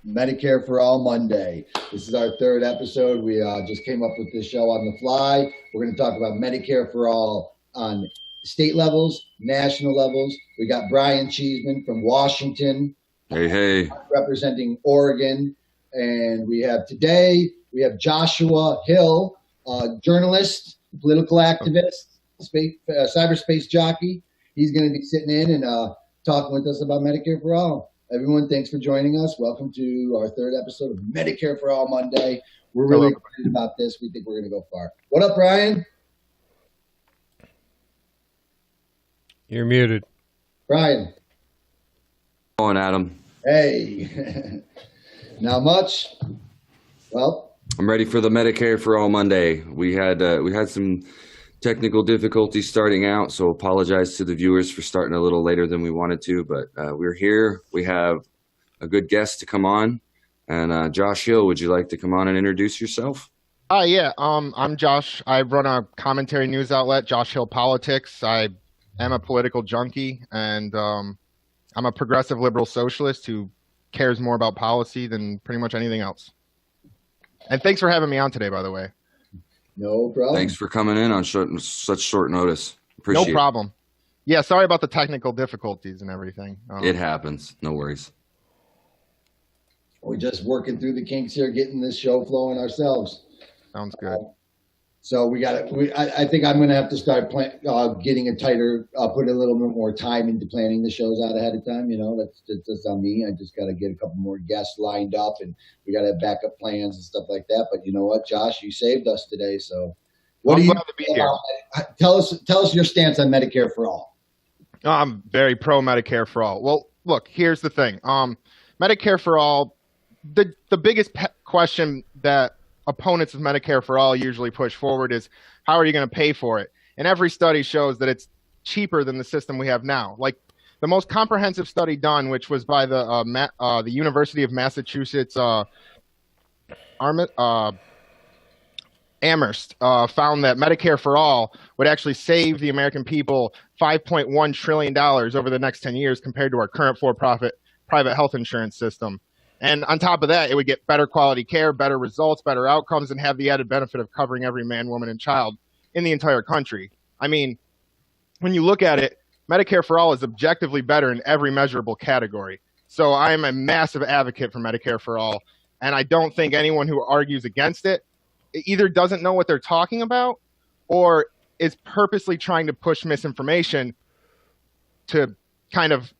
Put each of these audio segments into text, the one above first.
Medicare for All Monday. This is our third episode. We just came up with this show on the fly. We're going to talk about Medicare for All on state levels, national levels. We got Brian Cheeseman from Washington. Hey. Representing Oregon. And we have Joshua Hill, journalist, political activist, cyberspace jockey. He's going to be sitting in and talking with us about Medicare for All. Everyone, thanks for joining us. Welcome to our third episode of Medicare for All Monday. We're really excited about this. We think we're going to go far. What up, Brian? You're muted. Brian. Go on, Adam. Hey. Not much. Well, I'm ready for the Medicare for All Monday. We had some technical difficulties starting out, so apologize to the viewers for starting a little later than we wanted to, but we're here. We have a good guest to come on. And Josh Hill, would you like to come on and introduce yourself? Yeah. I'm Josh. I run a commentary news outlet, Josh Hill Politics. I am a political junkie, and I'm a progressive liberal socialist who cares more about policy than pretty much anything else. And thanks for having me on today, by the way. No problem. Thanks for coming in on such short notice. Appreciate it. No problem. Yeah, sorry about the technical difficulties and everything. It happens. No worries. We're just working through the kinks here, getting this show flowing ourselves. Sounds good. So I think I'm going to have to start getting a tighter, put a little bit more time into planning the shows out ahead of time. You know, that's on me. I just got to get a couple more guests lined up, and we got to have backup plans and stuff like that. But you know what, Josh, you saved us today. So what I'm do you glad to be here. Tell us your stance on Medicare for All. I'm very pro Medicare for All. Well, look, here's the thing. Medicare for All, the biggest question that opponents of Medicare for All usually push forward is, how are you going to pay for it? And every study shows that it's cheaper than the system we have now. Like the most comprehensive study done, which was by the University of Massachusetts Amherst, found that Medicare for All would actually save the American people $5.1 trillion over the next 10 years compared to our current for-profit private health insurance system. And on top of that, it would get better quality care, better results, better outcomes, and have the added benefit of covering every man, woman, and child in the entire country. I mean, when you look at it, Medicare for All is objectively better in every measurable category. So I am a massive advocate for Medicare for All, and I don't think anyone who argues against it either doesn't know what they're talking about or is purposely trying to push misinformation to kind of,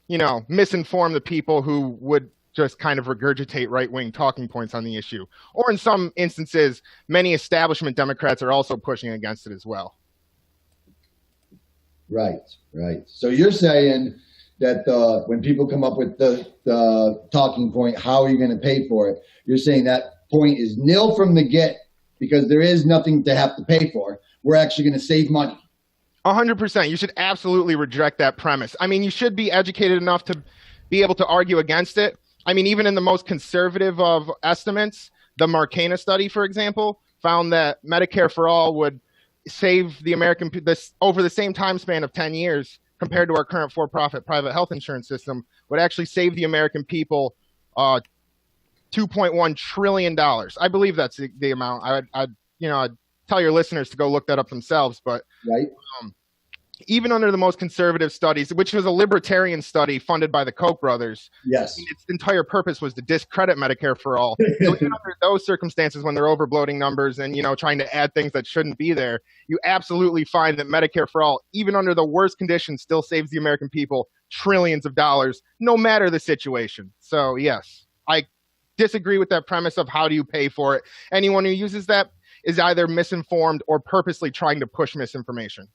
misinform the people who would just kind of regurgitate right-wing talking points on the issue. Or in some instances, many establishment Democrats are also pushing against it as well. Right. So you're saying that when people come up with the talking point, how are you going to pay for it? You're saying that point is nil from the get because there is nothing to have to pay for. We're actually going to save money. 100%. You should absolutely reject that premise. I mean, you should be educated enough to be able to argue against it. I mean, even in the most conservative of estimates, the Marcana study, for example, found that Medicare for All would save the American over the same time span of 10 years compared to our current for-profit private health insurance system, would actually save the American people $2.1 trillion. I believe that's the amount. I'd tell your listeners to go look that up themselves, but right. Even under the most conservative studies, which was a libertarian study funded by the Koch brothers, yes, its entire purpose was to discredit Medicare for All. So even under those circumstances, when they're overbloating numbers and trying to add things that shouldn't be there, you absolutely find that Medicare for All, even under the worst conditions, still saves the American people trillions of dollars, no matter the situation. So yes, I disagree with that premise of how do you pay for it. Anyone who uses that is either misinformed or purposely trying to push misinformation.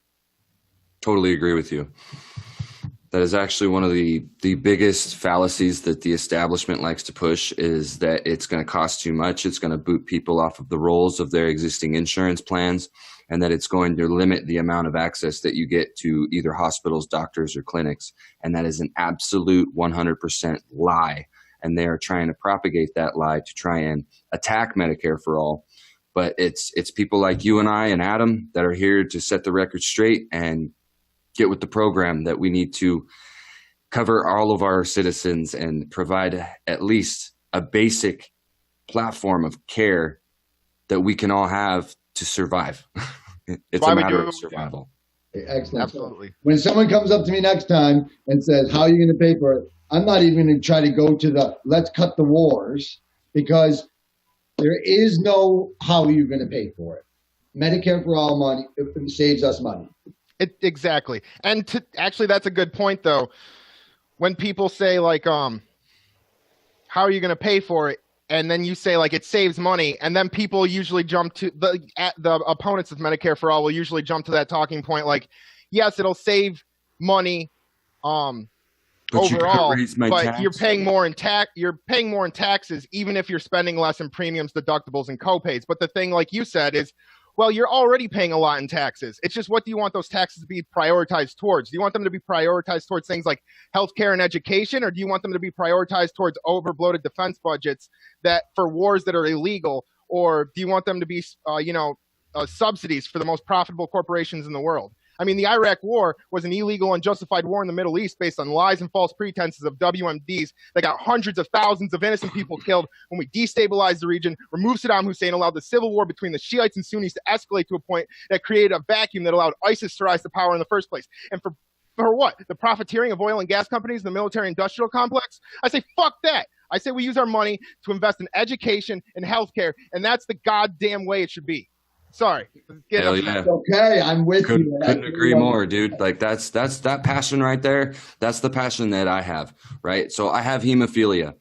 Totally agree with you. That is actually one of the biggest fallacies that the establishment likes to push, is that it's going to cost too much. It's going to boot people off of the rolls of their existing insurance plans, and that it's going to limit the amount of access that you get to either hospitals, doctors, or clinics. And that is an absolute 100% lie. And they are trying to propagate that lie to try and attack Medicare for All. But it's people like you and I and Adam that are here to set the record straight and get with the program, that we need to cover all of our citizens and provide at least a basic platform of care that we can all have to survive. It's a matter of survival. Excellent. Absolutely. So when someone comes up to me next time and says, how are you going to pay for it? I'm not even going to try to go to the let's cut the wars, because there is no how are you going to pay for it. Medicare for all money, it saves us money. Exactly. And actually, that's a good point, though. When people say, like, how are you going to pay for it? And then you say, like, it saves money. And then people usually jump to the opponents of Medicare for All will usually jump to that talking point, like, yes, it'll save money overall, but you're paying more in taxes, even if you're spending less in premiums, deductibles, and copays. But the thing, like you said, is, well, you're already paying a lot in taxes. It's just, what do you want those taxes to be prioritized towards? Do you want them to be prioritized towards things like healthcare and education, or do you want them to be prioritized towards overbloated defense budgets that for wars that are illegal, or do you want them to be, subsidies for the most profitable corporations in the world? I mean, the Iraq War was an illegal, unjustified war in the Middle East based on lies and false pretenses of WMDs that got hundreds of thousands of innocent people killed when we destabilized the region, removed Saddam Hussein, allowed the civil war between the Shiites and Sunnis to escalate to a point that created a vacuum that allowed ISIS to rise to power in the first place. And for what? The profiteering of oil and gas companies, the military-industrial complex? I say, fuck that. I say we use our money to invest in education and healthcare, and that's the goddamn way it should be. Sorry. Hell yeah. Okay, I'm with you. Couldn't agree more, dude. Like that's that passion right there. That's the passion that I have, right? So I have hemophilia.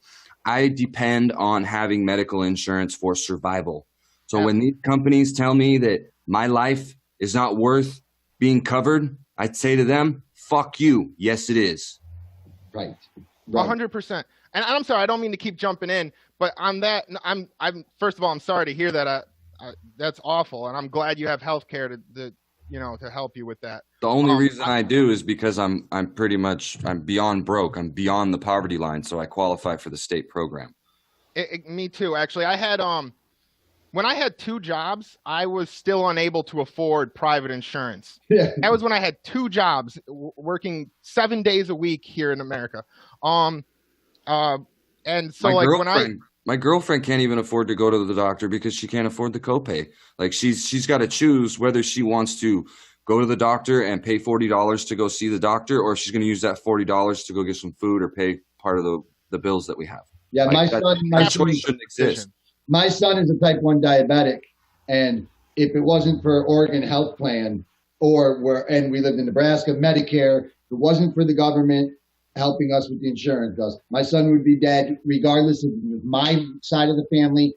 I depend on having medical insurance for survival. So when these companies tell me that my life is not worth being covered, I'd say to them, fuck you. Yes, it is. Right. 100%. And I'm sorry, I don't mean to keep jumping in, but on that, I'm first of all, I'm sorry to hear that. That's awful, and I'm glad you have health care to help you with that. The only reason I do is because I'm beyond broke. I'm beyond the poverty line, so I qualify for the state program. Me too, actually. I had when I had 2 jobs, I was still unable to afford private insurance. Yeah. That was when I had 2 jobs, working 7 days a week here in America. And so my girlfriend can't even afford to go to the doctor because she can't afford the copay. Like she's got to choose whether she wants to go to the doctor and pay $40 to go see the doctor, or if she's going to use that $40 to go get some food or pay part of the bills that we have. Yeah, like my choice shouldn't exist. My son is a type 1 diabetic, and if it wasn't for Oregon Health Plan and we lived in Nebraska, Medicare, if it wasn't for the government helping us with the insurance bills, my son would be dead regardless of my side of the family,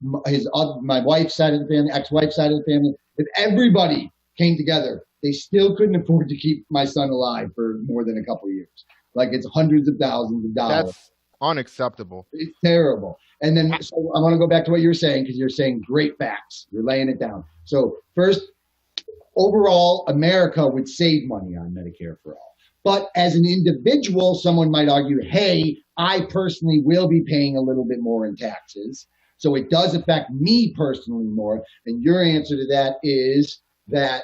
my wife's side of the family, ex-wife's side of the family. If everybody came together, they still couldn't afford to keep my son alive for more than a couple of years. Like, it's hundreds of thousands of dollars. That's unacceptable. It's terrible. And then so I want to go back to what you're saying, because you're saying great facts. You're laying it down. So first, overall, America would save money on Medicare for all. But as an individual, someone might argue, hey, I personally will be paying a little bit more in taxes. So it does affect me personally more. And your answer to that is that,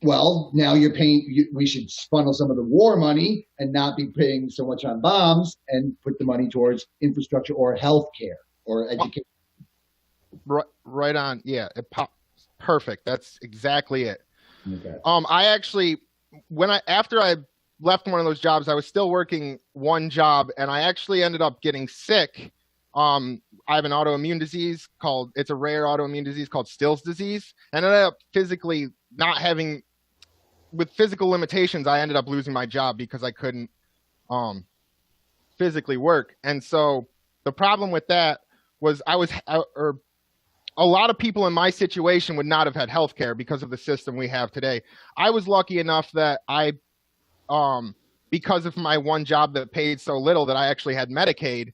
well, now you're paying, we should funnel some of the war money and not be paying so much on bombs and put the money towards infrastructure or health care or education. Right on. Yeah. Perfect. That's exactly it. Okay. I actually, after I left one of those jobs, I was still working one job, and I actually ended up getting sick. I have an autoimmune disease it's a rare autoimmune disease called Still's disease. And I ended up physically not having, with physical limitations, I ended up losing my job because I couldn't physically work. And so the problem with that was a lot of people in my situation would not have had health care because of the system we have today. I was lucky enough that because of my one job that paid so little, that I actually had Medicaid,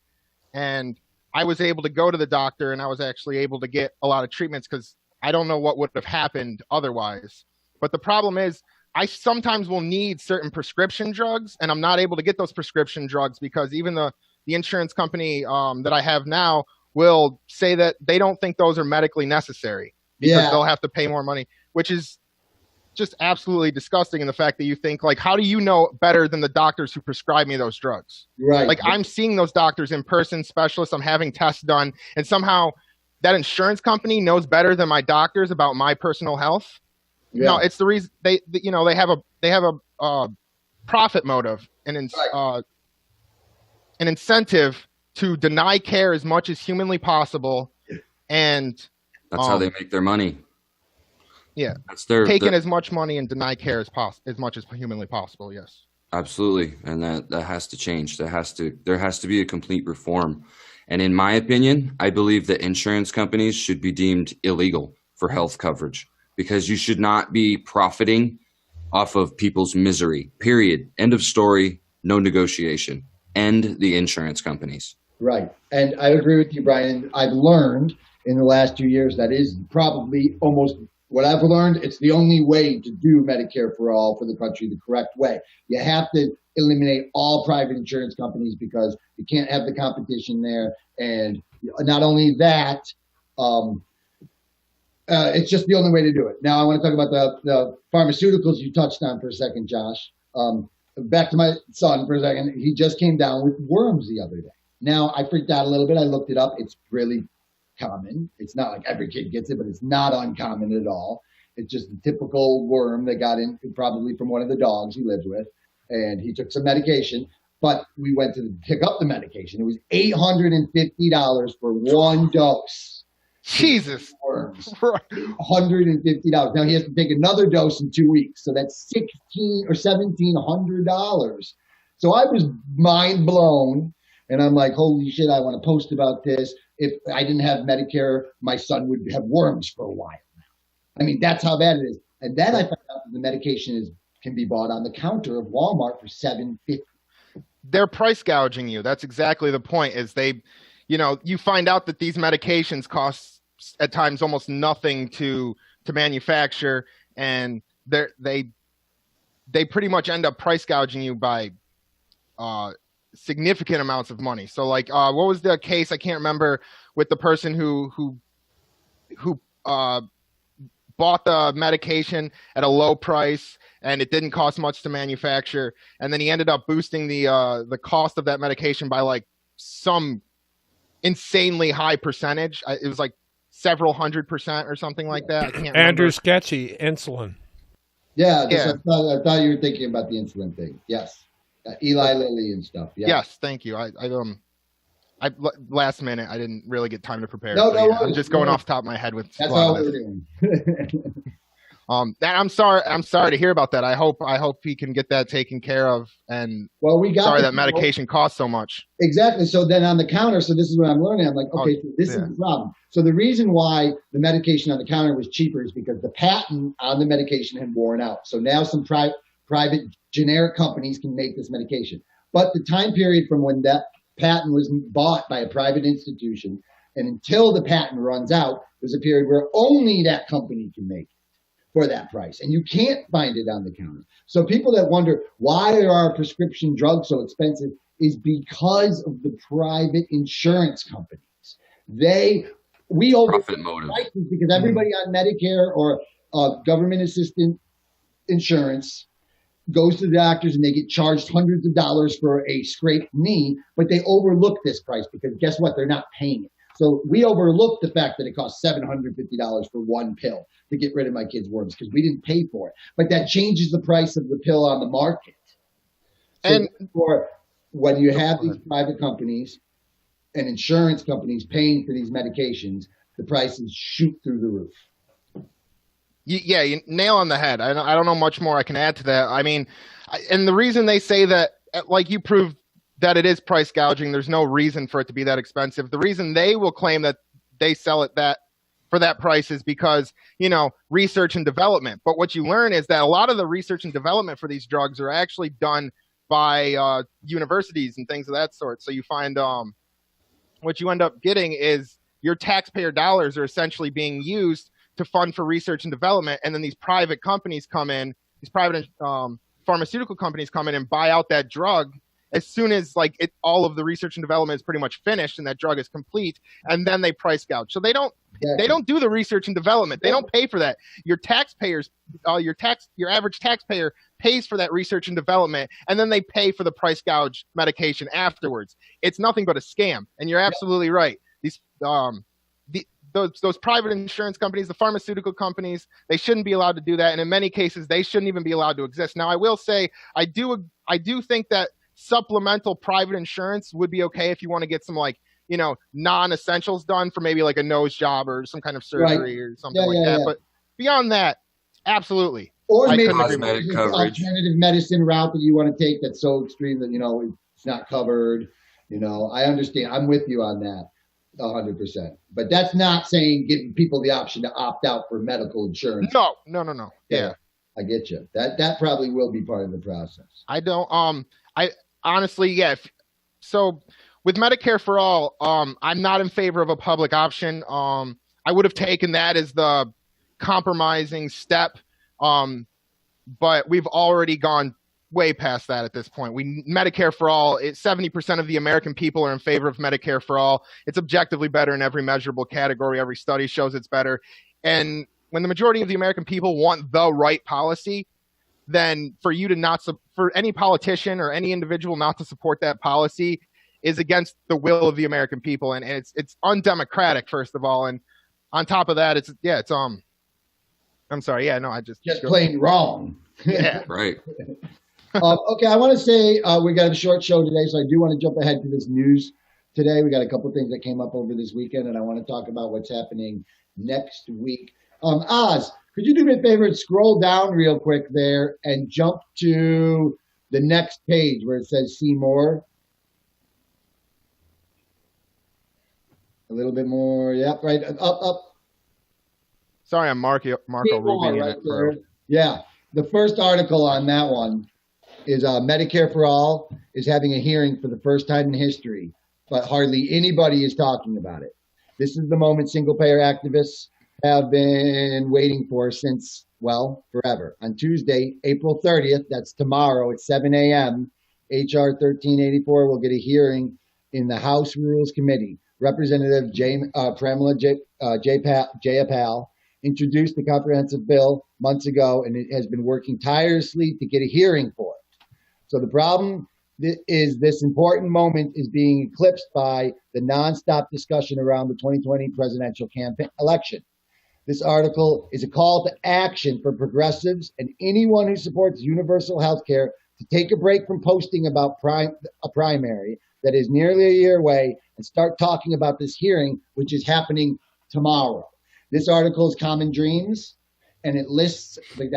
and I was able to go to the doctor, and I was actually able to get a lot of treatments, because I don't know what would have happened otherwise. But the problem is, I sometimes will need certain prescription drugs, and I'm not able to get those prescription drugs because even the insurance company that I have now will say that they don't think those are medically necessary because they'll have to pay more money, which is just absolutely disgusting in the fact that you think, like, how do you know better than the doctors who prescribe me those drugs? Right. Like, I'm seeing those doctors in person, specialists, I'm having tests done, and somehow that insurance company knows better than my doctors about my personal health. Yeah. No, it's the reason they have a profit motive and an incentive to deny care as much as humanly possible, and That's how they make their money. Yeah, That's their taking as much money and deny care as much as humanly possible. Yes, absolutely, and that has to change. There has to be a complete reform. And in my opinion, I believe that insurance companies should be deemed illegal for health coverage, because you should not be profiting off of people's misery. Period. End of story. No negotiation. End the insurance companies. Right. And I agree with you, Brian. I've learned in the last 2 years that is probably almost what I've learned. It's the only way to do Medicare for all for the country the correct way. You have to eliminate all private insurance companies because you can't have the competition there. And not only that, it's just the only way to do it. Now, I want to talk about the pharmaceuticals you touched on for a second, Josh. Back to my son for a second. He just came down with worms the other day. Now, I freaked out a little bit. I looked it up. It's really common. It's not like every kid gets it, but it's not uncommon at all. It's just a typical worm that got in probably from one of the dogs he lives with, and he took some medication. But we went to pick up the medication. It was $850 for one dose. Jesus. Worms. $150. Now he has to take another dose in 2 weeks, so that's $1,600 or $1,700. So I was mind blown, and I'm like, holy shit! I want to post about this. If I didn't have Medicare, my son would have worms for a while. I mean, that's how bad it is. And then I found out that the medication can be bought on the counter of Walmart for $7.50. They're price gouging you. That's exactly the point. Is they, you find out that these medications cost at times almost nothing to manufacture, and they pretty much end up price gouging you by significant amounts of money. So, like, what was the case? I can't remember, with the person who bought the medication at a low price and it didn't cost much to manufacture, and then he ended up boosting the cost of that medication by like some insanely high percentage. It was like several 100% or something like that. I can't remember. Andrew Sketchy, insulin. Yeah. I thought you were thinking about the insulin thing. Yes. Eli Lilly and stuff. Yeah. Yes, thank you. I last minute I didn't really get time to prepare. No, I'm just going off the top of my head with. That's all we're doing. I'm sorry to hear about that. I hope he can get that taken care of. And that medication costs so much. Exactly. So then on the counter, so this is what I'm learning. I'm like, okay, so this is the problem. So the reason why the medication on the counter was cheaper is because the patent on the medication had worn out. So now some private generic companies can make this medication. But the time period from when that patent was bought by a private institution and until the patent runs out, there's a period where only that company can make it for that price. And you can't find it on the counter. So people that wonder why are prescription drugs so expensive is because of the private insurance companies. We profit motive prices because everybody on Medicare or government assisted insurance goes to the doctors and they get charged hundreds of dollars for a scraped knee, but they overlook this price because guess what? They're not paying it. So we overlook the fact that it costs $750 for one pill to get rid of my kid's worms because we didn't pay for it. But that changes the price of the pill on the market. So and when you have these private companies and insurance companies paying for these medications, the prices shoot through the roof. Yeah, you nail on the head. I don't know much more I can add to that. I mean, and the reason they say that, like you proved that it is price gouging, there's no reason for it to be that expensive. The reason they will claim that they sell it for that price is because, research and development. But what you learn is that a lot of the research and development for these drugs are actually done by universities and things of that sort. So you find what you end up getting is your taxpayer dollars are essentially being used to fund for research and development, and then these private companies come in, these private pharmaceutical companies come in and buy out that drug as soon as all of the research and development is pretty much finished and that drug is complete, and then they price gouge. So they don't They don't do the research and development. They don't pay for that. Your taxpayers, your average taxpayer pays for that research and development, and then they pay for the price gouge medication afterwards. It's nothing but a scam. And you're absolutely right. Those private insurance companies, the pharmaceutical companies, they shouldn't be allowed to do that. And in many cases, they shouldn't even be allowed to exist. Now, I will say, I do think that supplemental private insurance would be okay if you want to get some non-essentials done for maybe like a nose job or some kind of surgery or something like that. But beyond that, absolutely. Or maybe cosmetic coverage, alternative medicine route that you want to take that's so extreme that it's not covered. I understand. I'm with you on that. 100%. But that's not saying giving people the option to opt out for medical insurance. No. Yeah. I get you. That probably will be part of the process. I don't I honestly, so with Medicare for All, I'm not in favor of a public option. I would have taken that as the compromising step. But we've already gone way past that at this point. Medicare for All, 70% of the American people are in favor of Medicare for All. It's objectively better in every measurable category. Every study shows it's better. And when the majority of the American people want the right policy, then for any politician or any individual not to support that policy is against the will of the American people. And it's undemocratic, first of all. And on top of that, I'm sorry. Yeah, no, just plain wrong. Yeah. Right. Okay, I want to say we got a short show today, so I do want to jump ahead to this news today. We got a couple of things that came up over this weekend, and I want to talk about what's happening next week. Oz, could you do me a favor and scroll down real quick there and jump to the next page where it says see more? A little bit more. Yep, right. Up. Sorry, I'm Marco Rubin. Right there. Yeah. The first article on that one is Medicare for All is having a hearing for the first time in history, but hardly anybody is talking about it. This is the moment single-payer activists have been waiting for since, forever. On Tuesday, April 30th, that's tomorrow at 7 a.m., H.R. 1384 will get a hearing in the House Rules Committee. Representative Pramila Jayapal introduced the comprehensive bill months ago, and it has been working tirelessly to get a hearing for it. So the problem is this important moment is being eclipsed by the nonstop discussion around the 2020 presidential campaign election. This article is a call to action for progressives and anyone who supports universal health care to take a break from posting about a primary that is nearly a year away and start talking about this hearing, which is happening tomorrow. This article is Common Dreams, and it lists the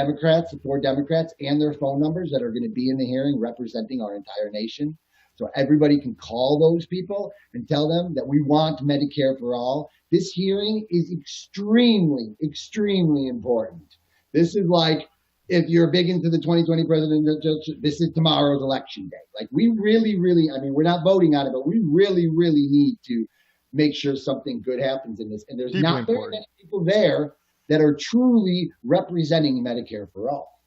4 Democrats and their phone numbers that are going to be in the hearing representing our entire nation. So everybody can call those people and tell them that we want Medicare for all. This hearing is extremely, extremely important. This is like, if you're big into the 2020 presidential, this is tomorrow's election day. Like we really, really, we're not voting on it, but we really, really need to make sure something good happens in this. And there's not very many people there that are truly representing Medicare for all.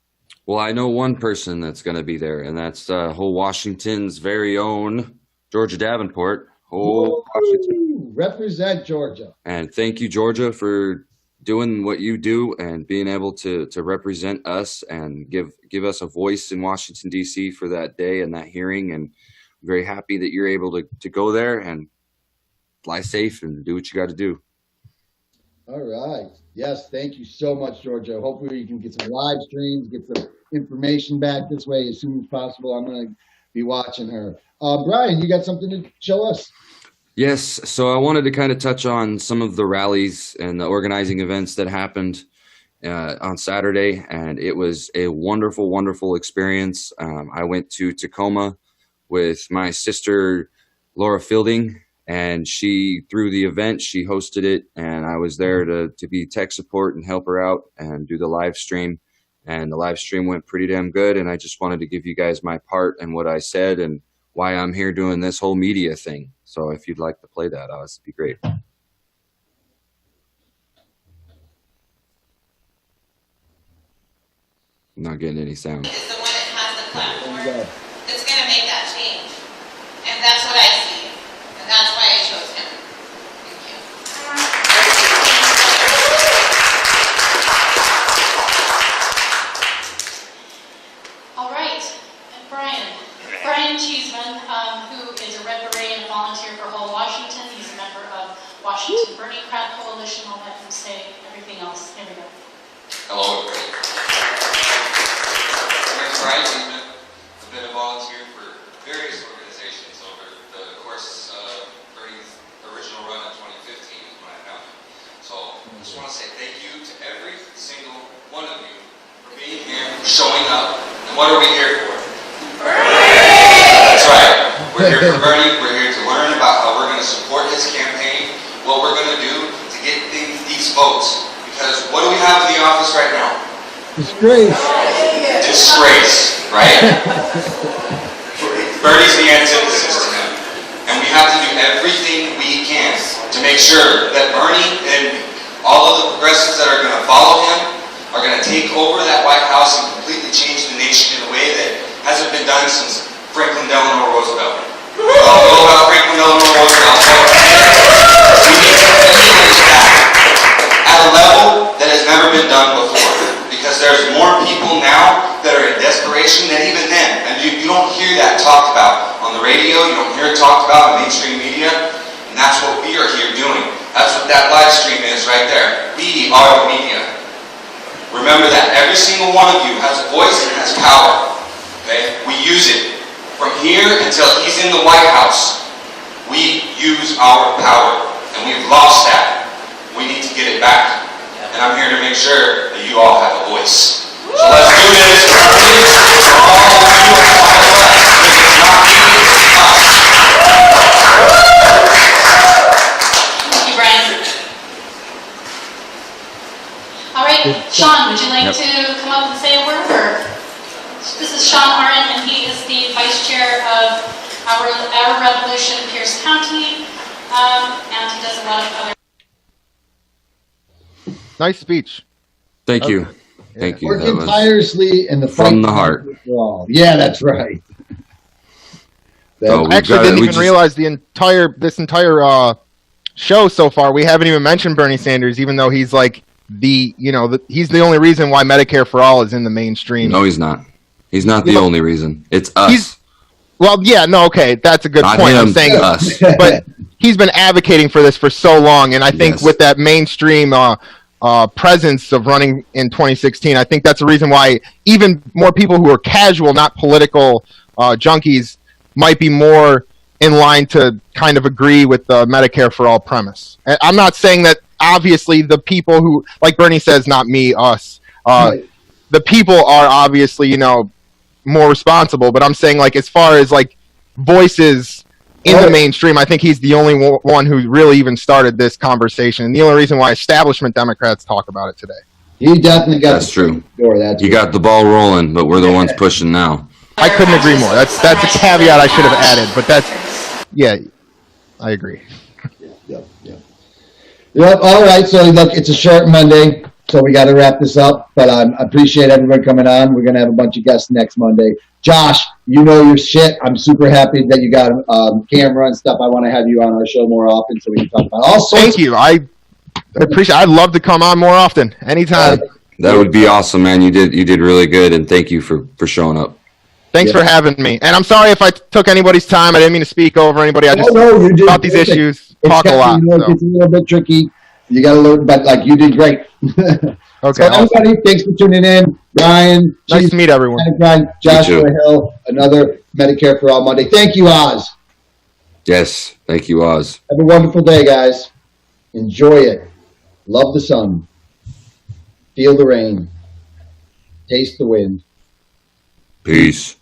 Well, I know one person that's going to be there, and that's whole Washington's very own Georgia Davenport. Washington. Represent Georgia. And thank you, Georgia, for doing what you do and being able to represent us and give us a voice in Washington, D.C. for that day and that hearing. And I'm very happy that you're able to go there and fly safe and do what you got to do. All right. Yes, thank you so much, Georgia. Hopefully you can get some live streams, get some information back this way as soon as possible. I'm going to be watching her. Brian, you got something to show us? Yes. So I wanted to kind of touch on some of the rallies and the organizing events that happened on Saturday, and it was a wonderful, wonderful experience. I went to Tacoma with my sister, Laura Fielding, and through the event, she hosted it, and I was there to be tech support and help her out and do the live stream. And the live stream went pretty damn good, and I just wanted to give you guys my part and what I said and why I'm here doing this whole media thing. So if you'd like to play that, it'd be great. I'm not getting any sound. Is the one that has the platform that's going to make that change. And that's what I see. And that's why I chose him. Thank you. Washington Bernie Crowd Coalition. I'll let him say everything else. Here we go. Hello, everybody. My name's Brian Seaman. I've been a volunteer for various organizations over the course of Bernie's original run in 2015 is when I found him. So I just want to say thank you to every single one of you for being here, for showing up. And what are we here for? Bernie! That's right. We're here for Bernie. We're here to learn about how we're going to support his campaign, what we're going to do to get these votes. Because what do we have in the office right now? Disgrace. Disgrace, right? Bernie's the antithesis to him. And we have to do everything we can to make sure that Bernie and all of the progressives that are going to follow him are going to take over that White House and completely change the nation in a way that hasn't been done since Franklin Delano Roosevelt. We all know about Franklin Delano Roosevelt. We need to change that at a level that has never been done before. Because there's more people now that are in desperation than even then. And you don't hear that talked about on the radio, you don't hear it talked about in mainstream media. And that's what we are here doing. That's what that live stream is right there. We are the media. Remember that every single one of you has a voice and has power. Okay? We use it. From here until he's in the White House, we use our power. And we've lost that. We need to get it back. And I'm here to make sure that you all have a voice. So let's do this. For all of you and all of us. Because it's not me, it's us. Thank you, Brian. All right, Sean, would you like to come up and say a word? Or? This is Sean Arendt, and he is the vice chair of our revolution in Pierce County, and he does a lot of other. Nice speech. Thank you. Thank you. That Working was tirelessly in the fight from the heart. for all. Yeah, that's right. So I actually didn't even realize this entire show so far. We haven't even mentioned Bernie Sanders, even though he's like he's the only reason why Medicare for All is in the mainstream. No, he's not. He's not the only reason. It's us. That's a good Not point. him, I'm saying us. But he's been advocating for this for so long, and I think with that mainstream presence of running in 2016, I think that's the reason why even more people who are casual, not political junkies, might be more in line to kind of agree with the Medicare for All premise. I'm not saying that obviously the people who, like Bernie says, not me, us, the people are obviously, more responsible, but I'm saying like as far as like voices in the mainstream, I think he's the only one who really even started this conversation, and the only reason why establishment Democrats talk about it today. He definitely got That's true. You got the ball rolling, but we're the ones pushing now. I couldn't agree more. That's a caveat I should have added, but I agree. Yep. All right. So look, it's a short Monday, so we got to wrap this up. But I appreciate everyone coming on. We're gonna have a bunch of guests next Monday. Josh, you know your shit. I'm super happy that you got a camera and stuff. I want to have you on our show more often so we can talk about all sorts. Thank you. I appreciate. I'd love to come on more often, anytime. That would be awesome, man. You did really good, and thank you for showing up. Thanks for having me. And I'm sorry if I took anybody's time. I didn't mean to speak over anybody. I just about these issues. Talk a lot. It's a little bit tricky. You got to learn, but like you did great. Okay. So everybody, thanks for tuning in. Brian, nice to meet everyone. Joshua Hill, another Medicare for All Monday. Thank you, Oz. Yes, thank you, Oz. Have a wonderful day, guys. Enjoy it. Love the sun. Feel the rain. Taste the wind. Peace.